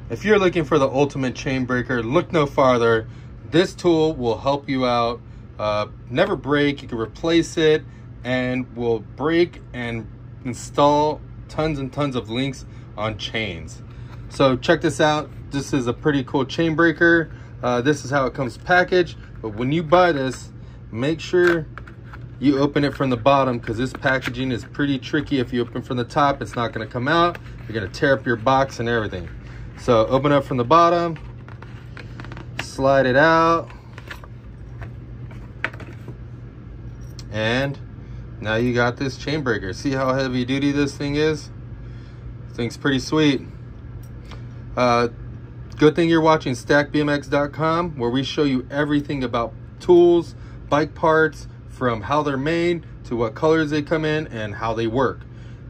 If you're looking for the ultimate chain breaker, look no farther. This tool will help you out. Never break. You can replace it and will break and install tons and tons of links on chains. So check this out. This is a pretty cool chain breaker. This is how it comes packaged. But when you buy this, make sure you open it from the bottom, because this packaging is pretty tricky. If you open from the top, it's not going to come out. You're going to tear up your box and everything. So open up from the bottom, slide it out, and now you got this chain breaker. See how heavy duty this thing is? This thing's pretty sweet. Good thing you're watching stackbmx.com, where we show you everything about tools, bike parts, from how they're made to what colors they come in and how they work.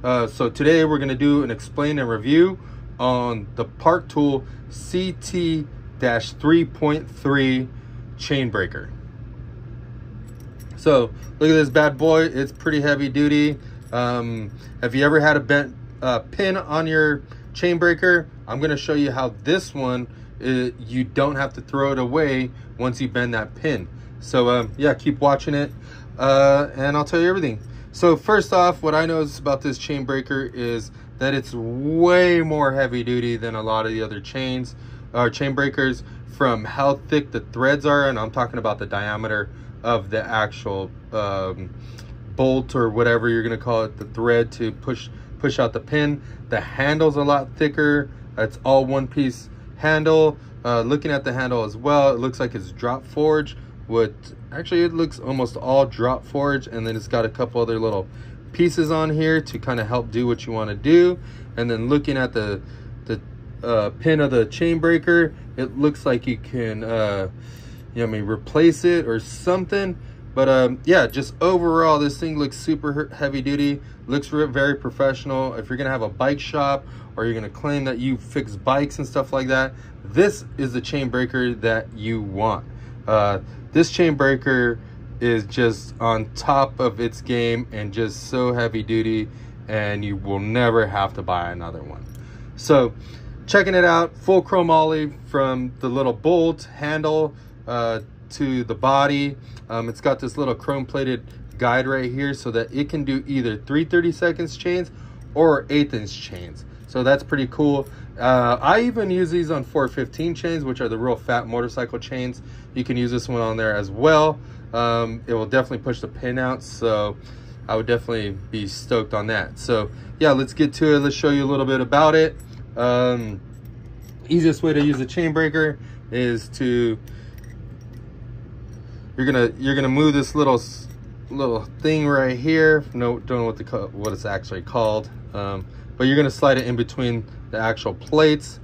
So today we're going to do an explain and review on the Park Tool CT-3.3 chain breaker. So look at this bad boy. It's pretty heavy duty. Have you ever had a bent pin on your chain breaker? I'm going to show you how this one you don't have to throw it away once you bend that pin. So yeah, keep watching it and I'll tell you everything. So first off, what I noticed about this chain breaker is that it's way more heavy duty than a lot of the other chains or chain breakers, from how thick the threads are, and I'm talking about the diameter of the actual bolt or whatever you're going to call it, the thread to push out the pin. The handle's a lot thicker. It's all one piece handle. Looking at the handle as well, it looks like it's drop forged. Actually, it looks almost all drop forged, and then it's got a couple other little pieces on here to kind of help do what you want to do. And then looking at the pin of the chain breaker, it looks like you can replace it or something. But yeah, just overall this thing looks super heavy duty, looks very professional. If you're gonna have a bike shop or you're gonna claim that you fix bikes and stuff like that, this is the chain breaker that you want. This chain breaker is just on top of its game and just so heavy duty, and you will never have to buy another one. So checking it out, full chrome ollie from the little bolt handle to the body. It's got this little chrome plated guide right here so that it can do either 3/32 chains or 1/8" chains. So that's pretty cool. I even use these on 415 chains, which are the real fat motorcycle chains. You can use this one on there as well. It will definitely push the pin out, so I would definitely be stoked on that. So yeah, let's get to it. Let's show you a little bit about it. Easiest way to use a chain breaker is to you're gonna move this little thing right here. Don't know what it's actually called, but you're gonna slide it in between the actual plates.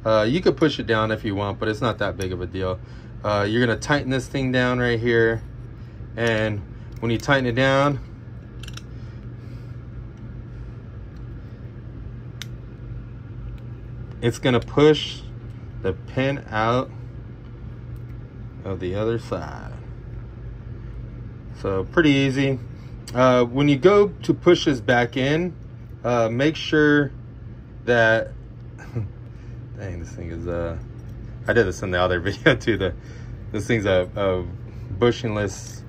You could push it down if you want, but it's not that big of a deal. You're gonna tighten this thing down right here, and when you tighten it down, it's gonna push the pin out of the other side. So pretty easy. When you go to push this back in, make sure that dang, this thing is I did this in the other video too. This thing's a bushingless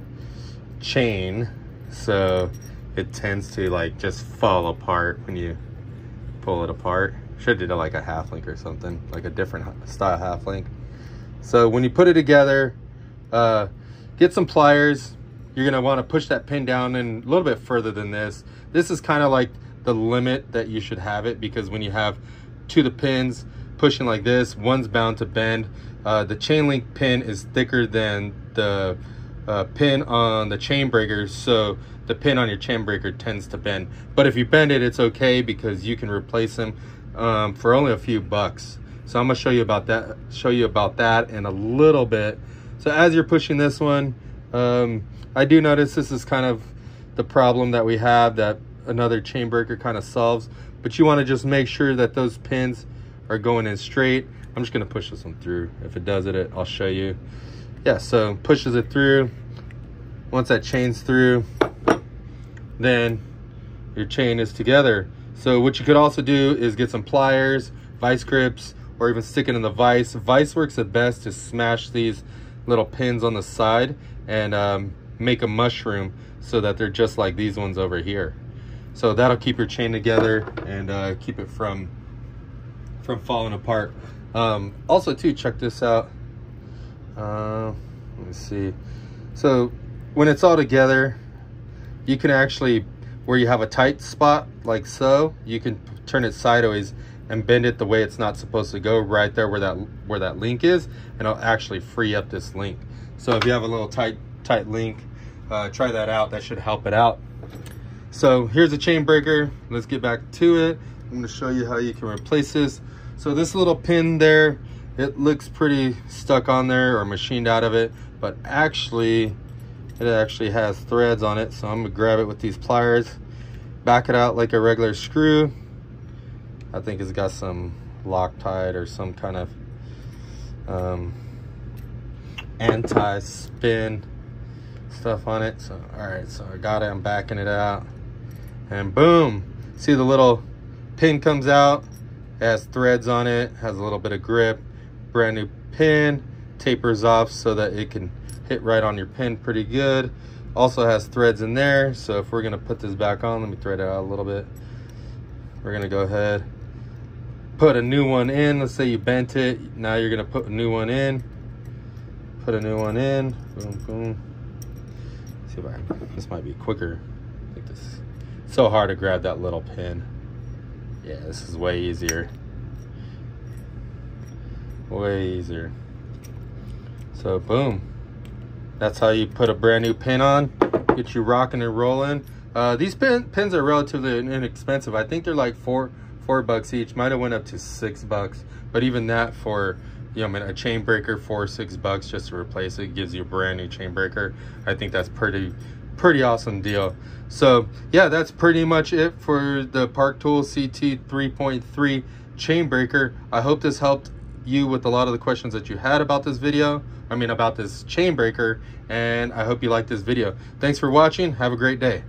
chain, so it tends to like just fall apart when you pull it apart. Should have did like a half link or something, like a different style half link. So when you put it together, get some pliers. You're gonna want to push that pin down and a little bit further than this. This is kind of like the limit that you should have it, because when you have two of the pins pushing like this, one's bound to bend. The chain link pin is thicker than the pin on the chain breaker, so the pin on your chain breaker tends to bend. But if you bend it, it's okay, because you can replace them for only a few bucks. So I'm gonna show you about that in a little bit. So as you're pushing this one, I do notice this is kind of the problem that we have that another chain breaker kind of solves, but you want to just make sure that those pins are going in straight. I'm just going to push this one through. If it does it, I'll show you. Yeah, so pushes it through. Once that chain's through, then your chain is together. So what you could also do is get some pliers, vice grips, or even stick it in the vise. Vise works the best to smash these little pins on the side and make a mushroom so that they're just like these ones over here. So that'll keep your chain together and keep it from falling apart. Also too, check this out. Let me see. So when it's all together, you can actually, where you have a tight spot like so, you can turn it sideways and bend it the way it's not supposed to go, right there where that link is, and it'll actually free up this link. So if you have a little tight link, try that out. That should help it out. So here's a chain breaker. Let's get back to it. I'm going to show you how you can replace this. So this little pin there, it looks pretty stuck on there or machined out of it, but actually it actually has threads on it. So I'm gonna grab it with these pliers, back it out like a regular screw. I think it's got some Loctite or some kind of anti-spin stuff on it. So all right, so I got it, I'm backing it out, and boom, see the little pin comes out. It has threads on it, has a little bit of grip, brand new pin, tapers off so that it can hit right on your pin pretty good. Also has threads in there, so if we're gonna put this back on, let me thread it out a little bit. We're gonna go ahead, put a new one in. Let's say you bent it, now you're gonna put a new one in. Put a new one in, boom, boom. Let's see if I can, this might be quicker. I think this, it's so hard to grab that little pin. Yeah, this is way easier. Way easier. So boom, that's how you put a brand new pin on, get you rocking and rolling. These pins are relatively inexpensive. I think they're like four bucks each. Might have went up to $6, but even that for, you know, I mean, a chain breaker for $6 just to replace it gives you a brand new chain breaker. I think that's pretty awesome deal. So yeah, that's pretty much it for the Park Tool CT 3.3 chain breaker. I hope this helped you with a lot of the questions that you had about this video, about this chain breaker, and I hope you liked this video. Thanks for watching. Have a great day.